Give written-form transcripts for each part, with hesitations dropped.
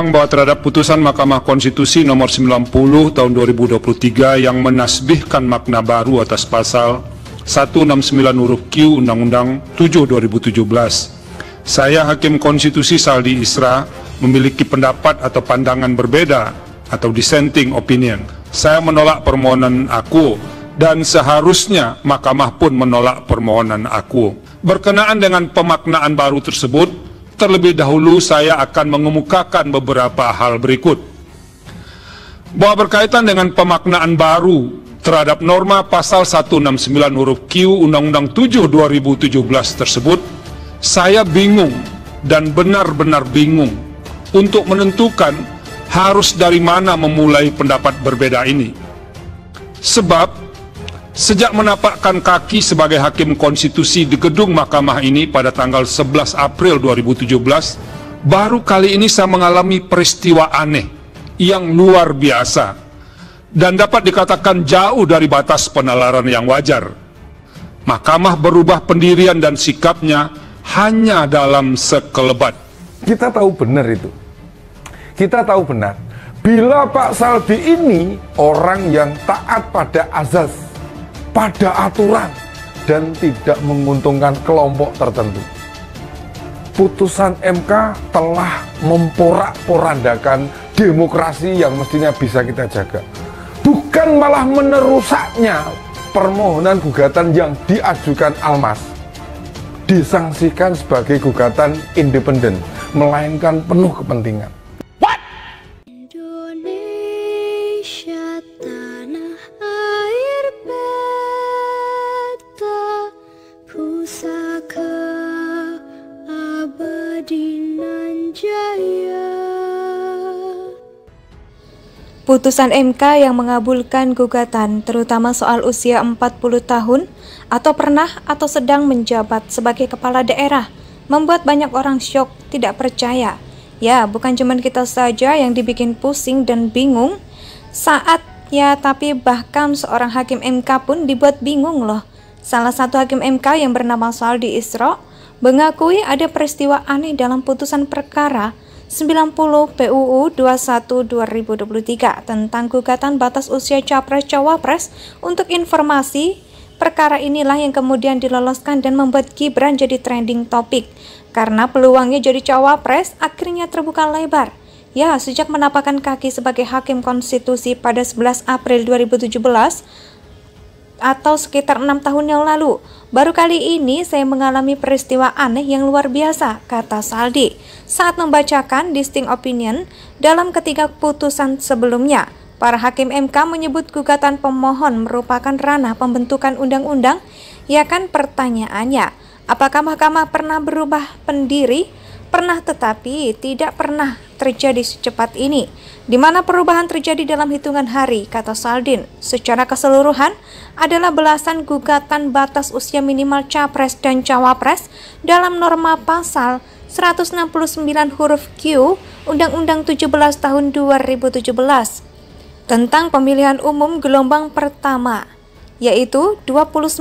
sidang bahwa terhadap putusan Mahkamah Konstitusi nomor 90 tahun 2023 yang menasbihkan makna baru atas pasal 169 huruf Q Undang-Undang 7 2017. Saya Hakim Konstitusi Saldi Isra memiliki pendapat atau pandangan berbeda atau dissenting opinion. Saya menolak permohonan aku dan seharusnya Mahkamah pun menolak permohonan aku. Berkenaan dengan pemaknaan baru tersebut, terlebih dahulu saya akan mengemukakan beberapa hal berikut. Bahwa berkaitan dengan pemaknaan baru terhadap norma pasal 169 huruf Q Undang-Undang 7 2017 tersebut, saya bingung dan benar-benar bingung untuk menentukan harus dari mana memulai pendapat berbeda ini. Sebab sejak menapakkan kaki sebagai Hakim Konstitusi di gedung mahkamah ini pada tanggal 11 April 2017, baru kali ini saya mengalami peristiwa aneh yang luar biasa dan dapat dikatakan jauh dari batas penalaran yang wajar. Mahkamah berubah pendirian dan sikapnya hanya dalam sekelebat. Kita tahu benar itu. Kita tahu benar. Bila Pak Saldi ini orang yang taat pada azas, pada aturan, dan tidak menguntungkan kelompok tertentu. Putusan MK telah memporak-porandakan demokrasi yang mestinya bisa kita jaga. Bukan malah menerusaknya permohonan gugatan yang diajukan Almas. Disangsikan sebagai gugatan independen, melainkan penuh kepentingan. Indonesia tanah air beta, pusaka abadi nan jaya. Putusan MK yang mengabulkan gugatan terutama soal usia 40 tahun atau pernah atau sedang menjabat sebagai kepala daerah membuat banyak orang syok, tidak percaya. Ya, bukan cuma kita saja yang dibikin pusing dan bingung tapi bahkan seorang Hakim MK pun dibuat bingung loh. Salah satu Hakim MK yang bernama Saldi Isra mengakui ada peristiwa aneh dalam putusan perkara 90 PUU 21/2023 tentang gugatan batas usia Capres-Cawapres. Untuk informasi, perkara inilah yang kemudian diloloskan dan membuat Gibran jadi trending topik karena peluangnya jadi cawapres akhirnya terbuka lebar. Ya, sejak menapakkan kaki sebagai Hakim Konstitusi pada 11 April 2017 atau sekitar 6 tahun yang lalu, baru kali ini saya mengalami peristiwa aneh yang luar biasa, kata Saldi saat membacakan dissenting opinion dalam ketiga putusan sebelumnya. Para Hakim MK menyebut gugatan pemohon merupakan ranah pembentukan undang-undang. Ya kan, pertanyaannya, apakah Mahkamah pernah berubah pendiri? Pernah, tetapi tidak pernah terjadi secepat ini, di mana perubahan terjadi dalam hitungan hari, kata Saldin. Secara keseluruhan adalah belasan gugatan batas usia minimal Capres dan Cawapres dalam norma pasal 169 huruf Q Undang-Undang 17 tahun 2017 tentang pemilihan umum gelombang pertama, yaitu 29,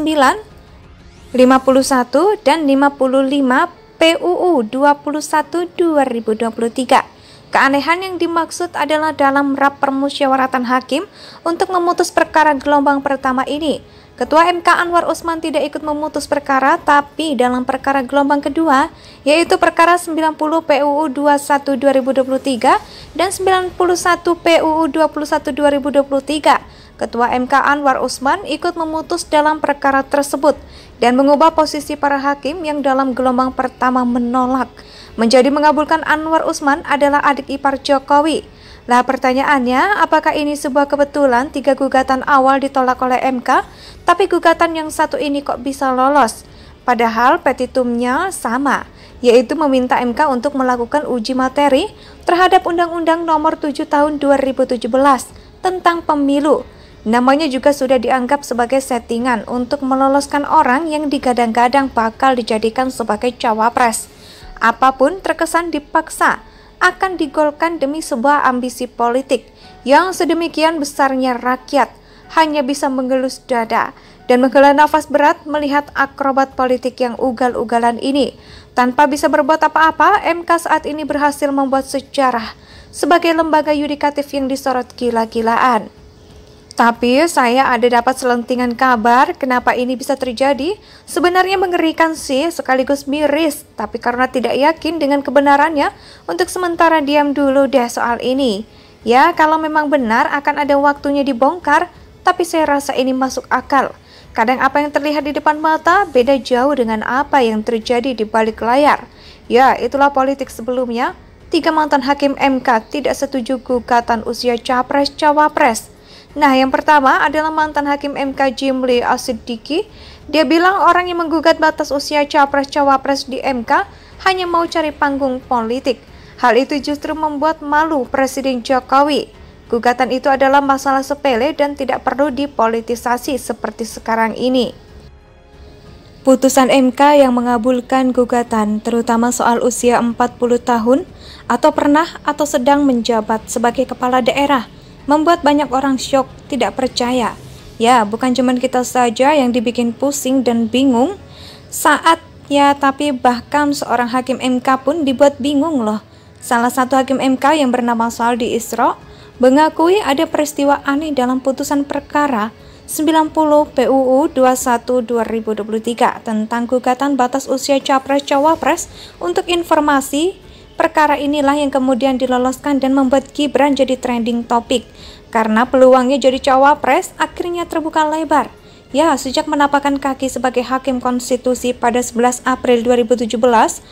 51, dan 55 PUU 21/2023. Keanehan yang dimaksud adalah dalam rap permusyawaratan hakim untuk memutus perkara gelombang pertama ini, Ketua MK Anwar Usman tidak ikut memutus perkara, tapi dalam perkara gelombang kedua, yaitu perkara 90 PUU 21/2023 dan 91 PUU 21/2023, Ketua MK Anwar Usman ikut memutus dalam perkara tersebut dan mengubah posisi para hakim yang dalam gelombang pertama menolak menjadi mengabulkan Anwar Usman adalah adik ipar Jokowi. Lah pertanyaannya, apakah ini sebuah kebetulan 3 gugatan awal ditolak oleh MK, tapi gugatan yang satu ini kok bisa lolos? Padahal petitumnya sama, yaitu meminta MK untuk melakukan uji materi terhadap Undang-Undang Nomor 7 Tahun 2017 tentang pemilu. Namanya juga sudah dianggap sebagai settingan untuk meloloskan orang yang digadang-gadang bakal dijadikan sebagai cawapres. Apapun terkesan dipaksa, akan digolkan demi sebuah ambisi politik yang sedemikian besarnya rakyat hanya bisa mengelus dada dan menghela nafas berat melihat akrobat politik yang ugal-ugalan ini. Tanpa bisa berbuat apa-apa, MK saat ini berhasil membuat sejarah sebagai lembaga yudikatif yang disorot gila-gilaan. Tapi saya ada dapat selentingan kabar kenapa ini bisa terjadi. Sebenarnya mengerikan sih, sekaligus miris. Tapi karena tidak yakin dengan kebenarannya, untuk sementara diam dulu deh soal ini. Ya, kalau memang benar akan ada waktunya dibongkar, tapi saya rasa ini masuk akal. Kadang apa yang terlihat di depan mata beda jauh dengan apa yang terjadi di balik layar. Ya, itulah politik sebelumnya. 3 mantan hakim MK tidak setuju gugatan usia Capres-Cawapres. Nah, yang pertama adalah mantan hakim MK Jimli Asidiki. Dia bilang orang yang menggugat batas usia Capres-Cawapres di MK hanya mau cari panggung politik. Hal itu justru membuat malu Presiden Jokowi. Gugatan itu adalah masalah sepele dan tidak perlu dipolitisasi seperti sekarang ini. Putusan MK yang mengabulkan gugatan, terutama soal usia 40 tahun atau pernah atau sedang menjabat sebagai kepala daerah, membuat banyak orang syok, tidak percaya. Ya, bukan cuma kita saja yang dibikin pusing dan bingung tapi bahkan seorang hakim MK pun dibuat bingung loh. Salah satu hakim MK yang bernama Saldi Isra mengakui ada peristiwa aneh dalam putusan perkara 90 PUU 21/2023 tentang gugatan batas usia Capres-Cawapres. Untuk informasi, perkara inilah yang kemudian diloloskan dan membuat Gibran jadi trending topik. Karena peluangnya jadi cawapres akhirnya terbuka lebar. Ya, sejak menapakkan kaki sebagai hakim konstitusi pada 11 April 2017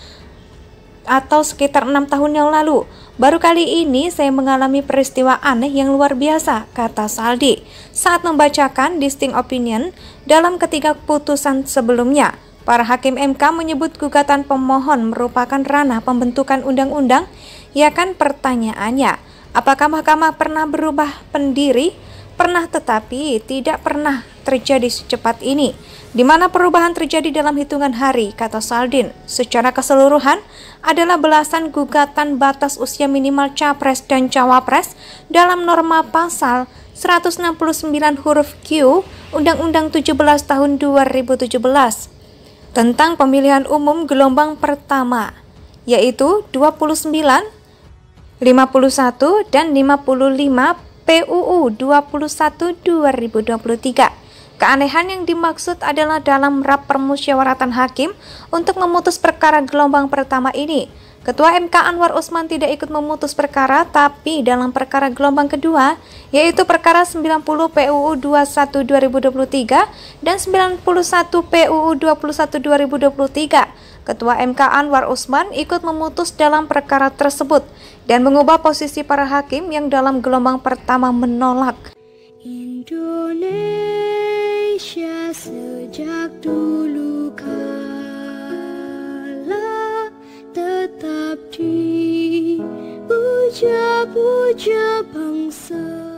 atau sekitar 6 tahun yang lalu, baru kali ini saya mengalami peristiwa aneh yang luar biasa, kata Saldi saat membacakan dissenting opinion dalam ketiga putusan sebelumnya. Para hakim MK menyebut gugatan pemohon merupakan ranah pembentukan undang-undang. Ya kan, pertanyaannya, apakah mahkamah pernah berubah pendiri? Pernah, tetapi tidak pernah terjadi secepat ini, di mana perubahan terjadi dalam hitungan hari, kata Saldin. Secara keseluruhan adalah belasan gugatan batas usia minimal Capres dan Cawapres dalam norma pasal 169 huruf Q Undang-Undang 17 tahun 2017 tentang pemilihan umum gelombang pertama, yaitu 29, 51, dan 55 PUU 21/2023. Keanehan yang dimaksud adalah dalam rap permusyawaratan hakim untuk memutus perkara gelombang pertama ini, Ketua MK Anwar Usman tidak ikut memutus perkara, tapi dalam perkara gelombang kedua, yaitu perkara 90 PUU 21/2023 dan 91 PUU 21/2023, Ketua MK Anwar Usman ikut memutus dalam perkara tersebut dan mengubah posisi para hakim yang dalam gelombang pertama menolak. Indonesia sejak dulu kala tetap dipuja-puja bangsa.